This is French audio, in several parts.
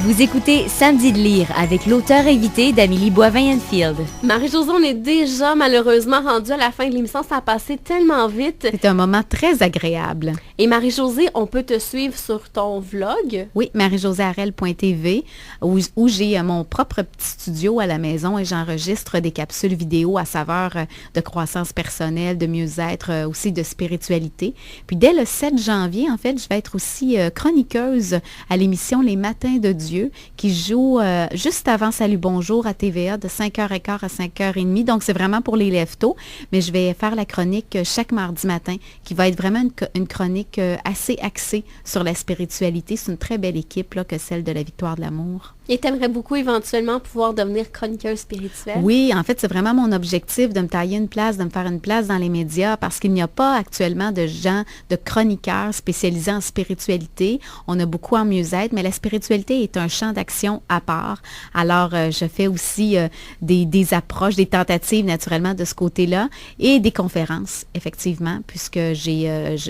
Vous écoutez Samedi de lire avec l'auteur invité d'Amélie Boivin-Enfield. Marie-Josée, on est déjà malheureusement rendu à la fin de l'émission. Ça a passé tellement vite. C'est un moment très agréable. Et Marie-Josée, on peut te suivre sur ton vlog. Oui, mariejoséarel.tv, où j'ai mon propre petit studio à la maison et j'enregistre des capsules vidéo à saveur de croissance personnelle, de mieux-être, aussi de spiritualité. Puis dès le 7 janvier, en fait, je vais être aussi chroniqueuse à l'émission Les Matins de Dieu, qui joue juste avant Salut Bonjour à TVA de 5h15 à 5h30. Donc, c'est vraiment pour les lève-tôt, mais je vais faire la chronique chaque mardi matin, qui va être vraiment une chronique assez axée sur la spiritualité. C'est une très belle équipe là, que celle de la Victoire de l'amour. Et t'aimerais beaucoup éventuellement pouvoir devenir chroniqueuse spirituelle? Oui, en fait, c'est vraiment mon objectif de me tailler une place, de me faire une place dans les médias parce qu'il n'y a pas actuellement de gens, de chroniqueurs spécialisés en spiritualité. On a beaucoup en mieux-être, mais la spiritualité est un champ d'action à part. Alors, je fais aussi des approches, des tentatives naturellement de ce côté-là et des conférences, effectivement, puisque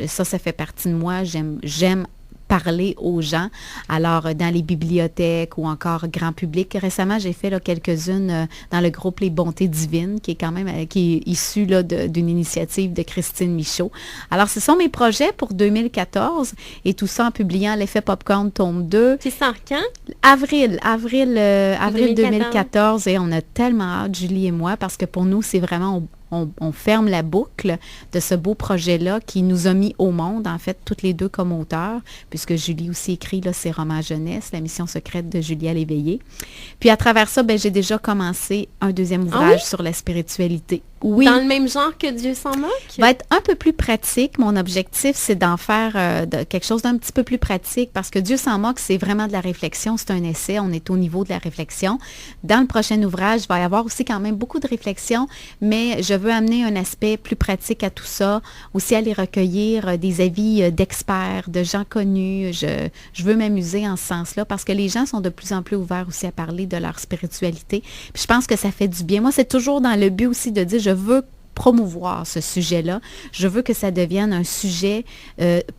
ça fait partie de moi. J'aime parler aux gens. Alors, dans les bibliothèques ou encore grand public. Récemment, j'ai fait là, quelques-unes dans le groupe Les Bontés Divines, qui est quand même qui est issu là, d'une initiative de Christine Michaud. Alors, ce sont mes projets pour 2014 et tout ça en publiant L'Effet Popcorn tome 2. C'est ça quand? Avril 2014 et on a tellement hâte, Julie et moi, parce que pour nous, c'est vraiment... On ferme la boucle de ce beau projet-là qui nous a mis au monde, en fait, toutes les deux comme auteurs, puisque Julie aussi écrit là, ses romans jeunesse, La mission secrète de Julia Léveillé. Puis à travers ça, j'ai déjà commencé un deuxième ouvrage sur la spiritualité. Oui. Dans le même genre que Dieu s'en moque? Va être un peu plus pratique. Mon objectif, c'est d'en faire quelque chose d'un petit peu plus pratique parce que Dieu s'en moque, c'est vraiment de la réflexion. C'est un essai. On est au niveau de la réflexion. Dans le prochain ouvrage, il va y avoir aussi quand même beaucoup de réflexion, mais je veux amener un aspect plus pratique à tout ça. Aussi aller recueillir des avis d'experts, de gens connus. Je veux m'amuser en ce sens-là parce que les gens sont de plus en plus ouverts aussi à parler de leur spiritualité. Puis je pense que ça fait du bien. Moi, c'est toujours dans le but aussi de dire, je veux promouvoir ce sujet-là. Je veux que ça devienne un sujet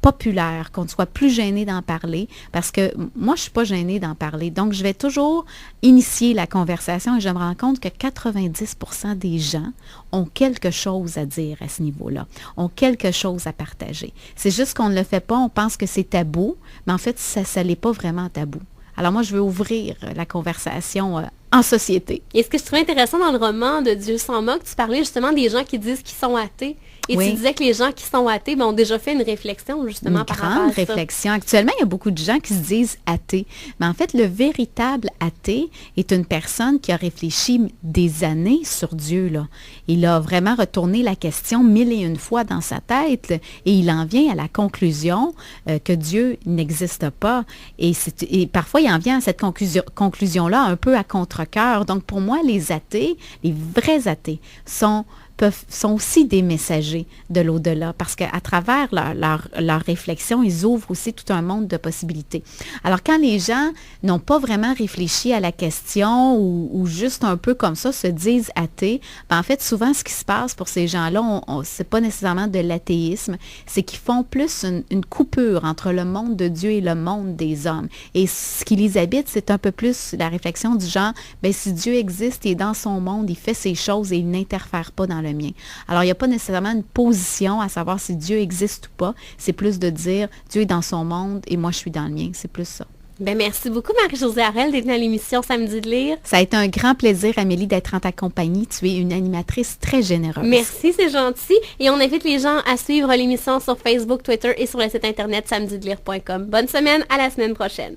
populaire, qu'on ne soit plus gêné d'en parler, parce que moi, je ne suis pas gênée d'en parler. Donc, je vais toujours initier la conversation et je me rends compte que 90% des gens ont quelque chose à dire à ce niveau-là, ont quelque chose à partager. C'est juste qu'on ne le fait pas, on pense que c'est tabou, mais en fait, ça ne l'est pas vraiment tabou. Alors moi, je veux ouvrir la conversation en société. Et ce que je trouvais intéressant dans le roman de Dieu s'en moque, tu parlais justement des gens qui disent qu'ils sont athées. Et oui. Tu disais que les gens qui sont athées ont déjà fait une réflexion justement par rapport à ça. Une grande réflexion. Actuellement, il y a beaucoup de gens qui se disent athées. Mais en fait, le véritable athée est une personne qui a réfléchi des années sur Dieu. Là. Il a vraiment retourné la question 1001 fois dans sa tête et il en vient à la conclusion que Dieu n'existe pas. Et parfois, il en vient à cette conclusion-là un peu à contre-cœur. Donc, pour moi, les athées, les vrais athées, sont aussi des messagers de l'au-delà parce qu'à travers leur réflexion, ils ouvrent aussi tout un monde de possibilités. Alors, quand les gens n'ont pas vraiment réfléchi à la question ou juste un peu comme ça se disent athées, en fait, souvent, ce qui se passe pour ces gens-là, c'est pas nécessairement de l'athéisme, c'est qu'ils font plus une coupure entre le monde de Dieu et le monde des hommes. Et ce qui les habite, c'est un peu plus la réflexion du genre, si Dieu existe, il est dans son monde, il fait ses choses et il n'interfère pas dans le mien. Alors, il n'y a pas nécessairement une position à savoir si Dieu existe ou pas. C'est plus de dire, Dieu est dans son monde et moi, je suis dans le mien. C'est plus ça. Merci beaucoup, Marie-Josée Arel, d'être dans l'émission Samedi de lire. Ça a été un grand plaisir, Amélie, d'être en ta compagnie. Tu es une animatrice très généreuse. Merci, c'est gentil. Et on invite les gens à suivre l'émission sur Facebook, Twitter et sur le site internet samedilire.com. Bonne semaine, à la semaine prochaine.